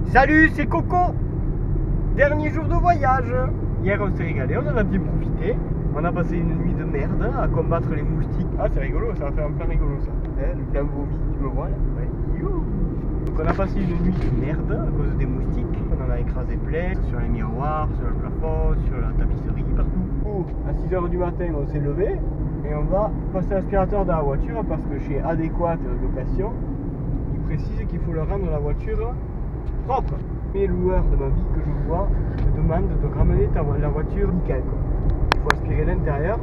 Salut, c'est Coco. Dernier jour de voyage. Hier on s'est régalé, on en a bien profité. On a passé une nuit de merde à combattre les moustiques. Ah c'est rigolo, ça va faire un plan rigolo ça. Le plan vomi, tu me vois là. Ouais. Youhou. Donc on a passé une nuit de merde à cause des moustiques. On en a écrasé plein, sur les miroirs, sur le plafond, sur la tapisserie, partout. À 6h du matin on s'est levé et on va passer l'aspirateur dans la voiture parce que chez Adéquate Location, ils précisent qu'il faut leur rendre la voiture propre. Les loueurs de ma vie que je vois te demandent de ramener la voiture nickel quoi. Il faut aspirer l'intérieur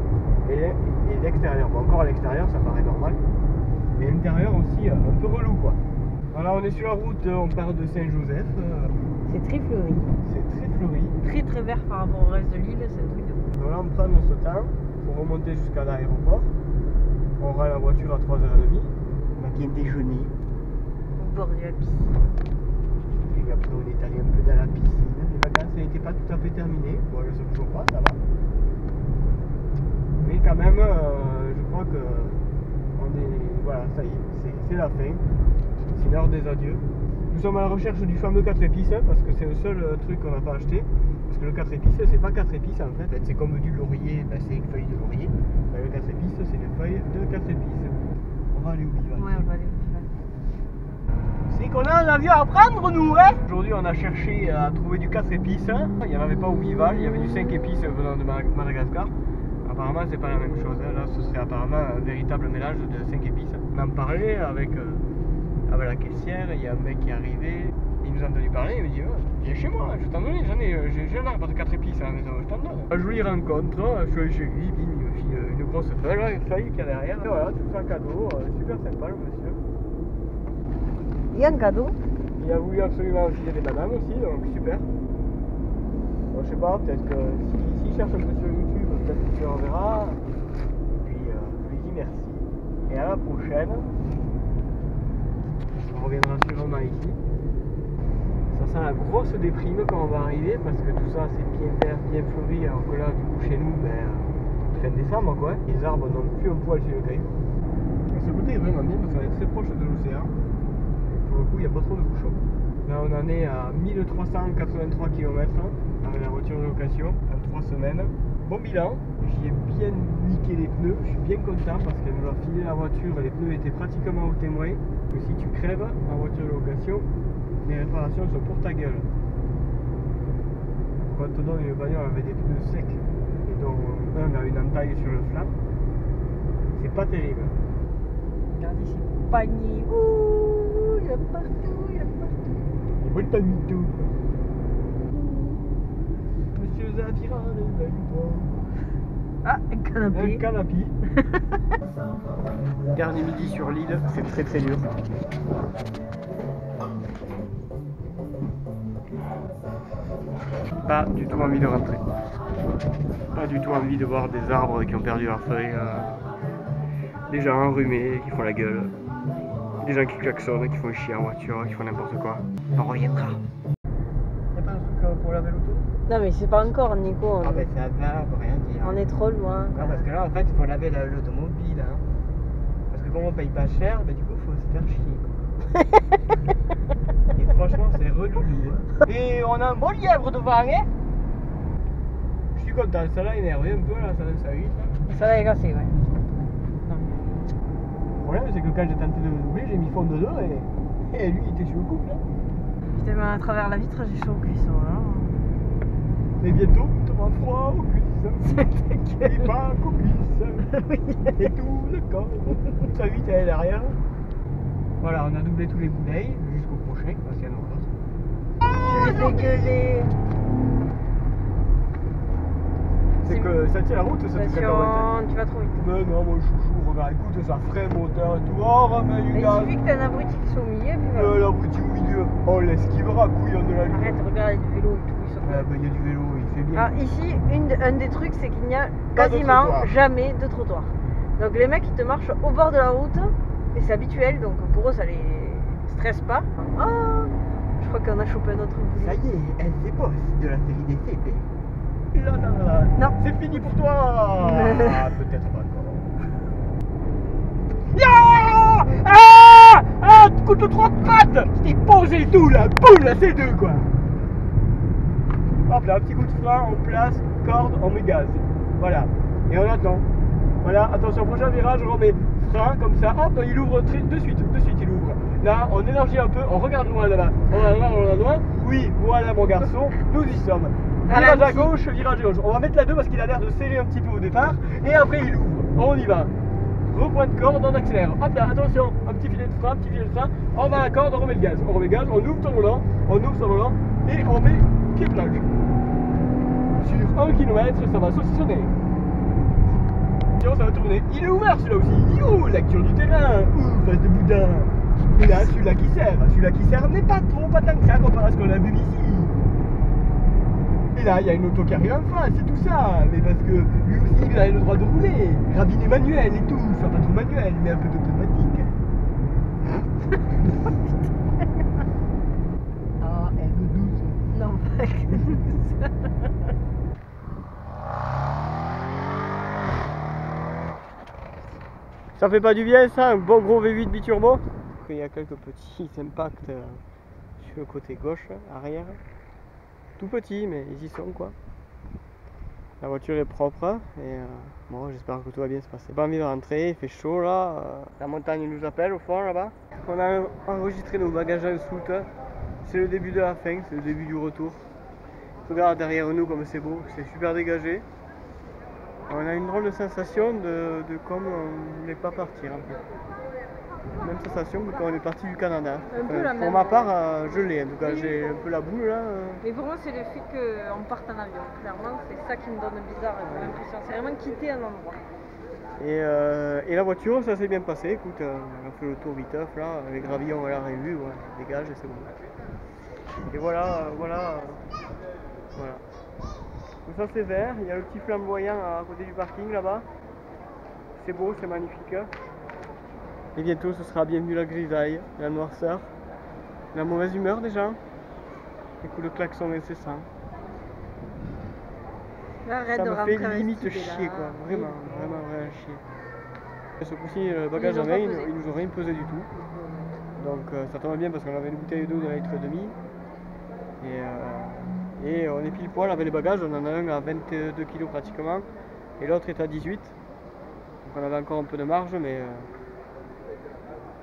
et l'extérieur. Bon, encore à l'extérieur ça paraît normal, mais l'intérieur aussi un peu relou quoi. Voilà, on est sur la route, on part de Saint-Joseph. C'est très fleuri. C'est très fleuri. Très vert par rapport au reste de l'île, c'est un truc de ouf. Donc là on prend notre temps pour remonter jusqu'à l'aéroport. On aura la voiture à 3h30. On a bien déjeuné. Au bord de la piscine. Et après on est allé un peu dans la piscine. Les vacances n'étaient pas tout à fait terminées. Bon, elles ne sont toujours pas, ça va. Mais quand même, je crois que voilà, ça y est, c'est la fin. C'est l'heure des adieux. Nous sommes à la recherche du fameux 4 épices parce que c'est le seul truc qu'on n'a pas acheté. Parce que le 4 épices, c'est pas 4 épices en fait, c'est comme du laurier, ben, c'est une feuille de laurier. Ben, le 4 épices, c'est une feuille de 4 épices. On va aller où il va. Ouais, on va aller où il va. C'est qu'on a un avion à prendre nous, hein. Aujourd'hui on a cherché à trouver du 4 épices. Il n'y en avait pas au Vival, il y avait du 5 épices venant de Madagascar. Apparemment c'est pas la même chose, là ce serait apparemment un véritable mélange de 5 épices. On en parlait avec la caissière, il y a un mec qui est arrivé, il nous a entendu parler, il me dit viens chez moi, je t'en donne, j'ai un arbre de 4 épices à la maison, je t'en donne. Une jolie rencontre, je suis allé chez lui, il me file une grosse feuille qu'il y a derrière. Et voilà, tout ça cadeau, super sympa le monsieur. Il y a un cadeau. Il a voulu absolument filer des bananes aussi, donc super. Bon, je sais pas, peut-être que s'il cherche un peu sur YouTube, peut-être qu'il se reverra. Puis je lui dis merci. Et à la prochaine. On reviendra sûrement ici. Ça sent la grosse déprime quand on va arriver parce que tout ça c'est bien vert, bien fleuri, alors que là du coup chez nous, fin décembre quoi. Les arbres n'ont plus un poil sur le caillou. Ce côté est vraiment bien parce qu'on est très proche de l'océan. Pour le coup, il n'y a pas trop de bouchons. Là, on en est à 1383 km avec la voiture de location en 3 semaines. Bon bilan, j'y ai bien niqué les pneus, je suis bien content parce qu'elle nous a filé la voiture, les pneus étaient pratiquement au témoin. Que si tu crèves en voiture de location, les réparations sont pour ta gueule. Quand on te donne une bagnole avec des pneus secs et dont un a une entaille sur le flanc, c'est pas terrible. Regardez ces paniers. Ouh, il y a partout, il y a partout. Bon tamito. Monsieur Zafira, le Ah, un canapé. Un canapé. Dernier midi sur l'île, c'est très très dur. Pas du tout envie de rentrer. Pas du tout envie de voir des arbres qui ont perdu leurs feuilles. Des gens enrhumés qui font la gueule. Des gens qui klaxonnent, qui font chier en voiture, qui font n'importe quoi. On reviendra. Y'a pas un truc pour laver l'auto? Non mais c'est pas encore Nico. Ah ben c'est à part, on peut rien dire. On est trop loin. Non parce que là en fait il faut laver l'automobile hein. Parce que comme on paye pas cher, ben du coup il faut se faire chier quoi. Et franchement c'est relou hein. Et on a un bon lièvre devant hein. Je suis content, ça l'a énervé un peu là, ça vite là. Ça l'a agacé ouais. Non. Le problème c'est que quand j'ai tenté de le doubler, j'ai mis fond de deux et lui il était sur le couple là. Je t'ai mis à travers la vitre, j'ai chaud au cuisson hein. Mais bientôt, tu auras froid aux cuisses. Et pas qu'aux cuisses. Et tout le corps. Très vite, elle est derrière. Voilà, on a doublé tous les bouteilles jusqu'au prochain, parce qu'il y en a encore. Je vais dégueuler. C'est que ça tient la route, ça te fait Attention, tu vas trop vite. Mais non, mon chouchou, regarde, écoute, ça freine moteur et tout. Oh, remets du Il gaz. suffit que t'aies un abruti qui soit au milieu, puis voilà. L'abruti au milieu. Oh, l'esquivera, couillon de la lune. Arrête, regarde, il y a du vélo et tout. Ils sont... Ben, il y a du vélo, il fait bien. Alors ici, un des trucs, c'est qu'il n'y a Pas de quasiment trottoir. jamais de trottoir. Donc les mecs, ils te marchent au bord de la route, et c'est habituel, donc pour eux, ça les stresse pas. Ah, je crois qu'on a chopé un autre boulet. Ça y est, elle s'est boss de la série des CP. Là, là, là. Non. C'est fini pour toi. Peut-être pas encore. Ah, ah, pattes, couteau 3 pattes. Je t'ai posé tout là, boum, là c'est deux quoi. Hop là, un petit coup de frein, on place, corde, on met gaz. Voilà, et on attend. Voilà, attention, prochain virage, on remet frein comme ça, hop, il ouvre de suite il ouvre. Là, on élargit un peu, on regarde loin là-bas. On regarde loin, oui, voilà mon garçon, nous y sommes. Virage à gauche, virage à gauche. On va mettre la 2 parce qu'il a l'air de serrer un petit peu au départ, et après il ouvre. On y va. Repoint de corde, on accélère. Hop là, attention, un petit filet de frein, on va à la corde, on remet le gaz. On remet le gaz, on ouvre son volant, et on met pied plage. Sur 1 km, ça va saucissonner. Ça va tourner. Il est ouvert celui-là aussi. Youhou, lecture du terrain. Ouh, face de boudin. Et là, celui-là qui sert, mais pas trop, pas tant que ça comparé à ce qu'on a vu ici. Et là, il y a une auto qui arrive en face, c'est tout ça. Mais parce que lui aussi, il a le droit de rouler. Rabiné manuel et tout. Enfin, pas trop manuel, mais un peu d'automatique. Ah, R12. Non, pas R12. Ça fait pas du bien ça, un bon gros V8 biturbo. Il y a quelques petits impacts sur le côté gauche, arrière. Tout petit, mais ils y sont quoi. La voiture est propre et bon, j'espère que tout va bien se passer. Pas envie de rentrer, il fait chaud là. La montagne nous appelle au fond là-bas. On a enregistré nos bagages en soute. C'est le début de la fin, c'est le début du retour. Regarde derrière nous comme c'est beau, c'est super dégagé. On a une drôle de sensation de comme on ne voulait pas partir en fait. Même sensation que quand on est parti du Canada. Pour ma part, je l'ai en tout cas, j'ai un peu la boule là. Mais pour moi c'est le fait qu'on parte en avion, clairement c'est ça qui me donne bizarre, l'impression. C'est vraiment quitter un endroit. Et la voiture, ça s'est bien passé, écoute, on a fait le tour viteuf là, les gravillons on l'a revu, ouais, dégage et c'est bon. Et voilà. Tout ça c'est vert, il y a le petit flamboyant à côté du parking là-bas. C'est beau, c'est magnifique. Et bientôt ce sera bienvenue la grisaille, la noirceur, la mauvaise humeur déjà. Les coups de klaxon incessants. Arrête ça de me fait rentrer limite chier quoi, vraiment chier. Et ce coup-ci le bagage à main, ils nous ont rien pesé du tout. Donc ça tombe bien parce qu'on avait une bouteille d'eau de 1,5 litre. Et on est pile poil avec les bagages, on en a un à 22 kg pratiquement et l'autre est à 18. Donc on avait encore un peu de marge mais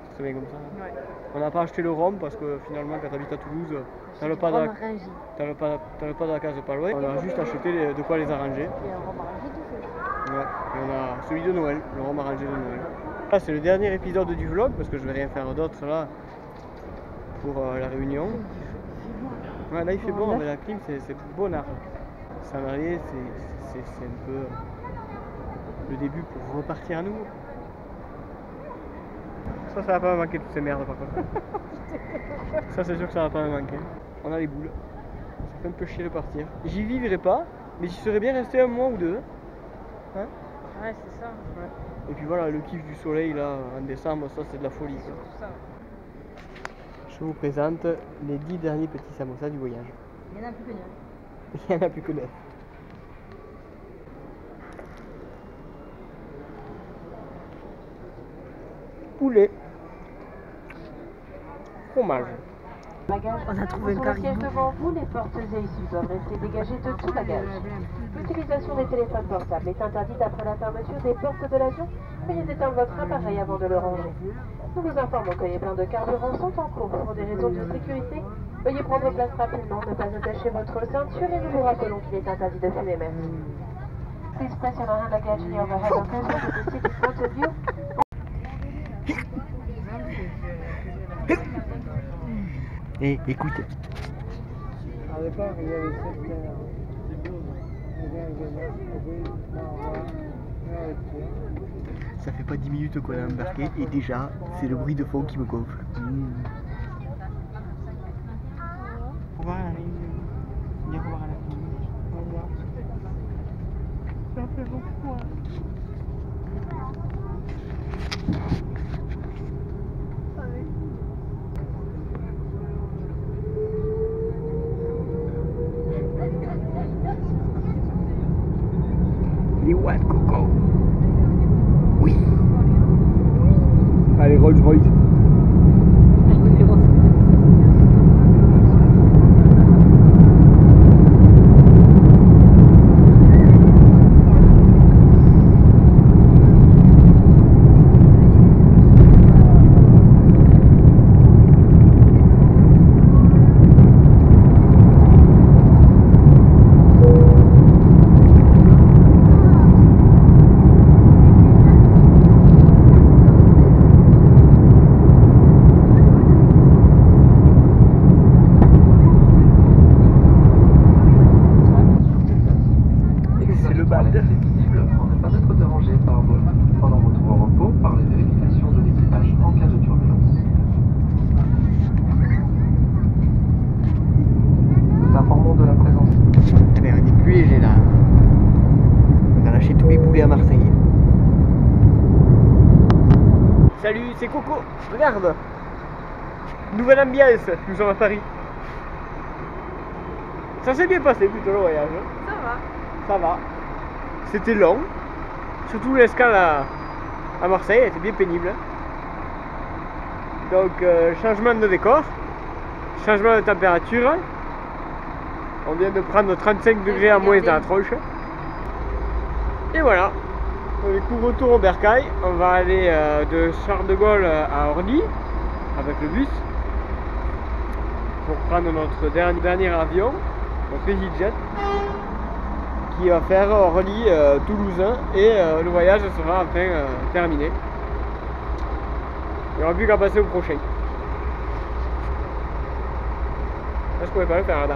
c'est très bien comme ça. Ouais. On n'a pas acheté le rhum parce que finalement quand tu habites à Toulouse, t'as le pas de la case pas loin. On a juste acheté de quoi les arranger. Il y a un rhum arrangé tout ouais. Et on a celui de Noël, le rhum arrangé de Noël. Là c'est le dernier épisode du vlog parce que je vais rien faire d'autre là pour la réunion. Ouais, là il fait bon avec la clim, c'est bonnard. S'en aller, c'est un peu le début pour repartir à nouveau. Ça va pas me manquer toutes ces merdes par contre. Ça c'est sûr que ça va pas me manquer. On a les boules. Ça fait un peu chier de partir. J'y vivrai pas, mais j'y serais bien resté un mois ou deux. Hein? Ouais, c'est ça. Ouais. Et puis voilà, le kiff du soleil là en décembre, ça c'est de la folie. Quoi. Ça. Je vous présente les 10 derniers petits samosas du voyage. Il n'y en a plus que 9. Il n'y en a plus que 9. Poulet. Fromage. On a trouvé un caribou. Devant vous, les portes et issues doivent rester dégagées de tout bagage. L'utilisation des téléphones portables est interdite après la fermeture des portes de l'avion. Veuillez éteindre votre appareil avant de le ranger. Nous vous informons que les pleins de carburant sont en cours pour des raisons de sécurité. Veuillez prendre place rapidement, ne pas attacher votre ceinture et nous vous rappelons qu'il est interdit de fumer. Merci. Please place your hand luggage near overhead lockers with the seat in front of you. Eh, écoute. Ça fait pas 10 minutes qu'on a embarqué et déjà c'est le bruit de fond qui me gonfle. On va aller viens voir à la clinique. On va voir. Ça fait bon froid. Les What Coco. Oui. Allez, Rolls Royce. regarde. Nouvelle ambiance, nous sommes à Paris. Ça s'est bien passé plutôt le voyage. Ça va. Ça va. C'était long. Surtout l'escale à Marseille, elle était bien pénible. Donc changement de décor, changement de température. On vient de prendre 35 degrés à moins dans la tronche. Et voilà. Du coup retour au Bercail. On va aller de Charles de Gaulle à Orly avec le bus pour prendre notre dernier avion, notre EasyJet, qui va faire Orly Toulouse et le voyage sera enfin terminé. Il n'y aura plus qu'à passer au prochain. Là, je ne pouvais pas le faire là.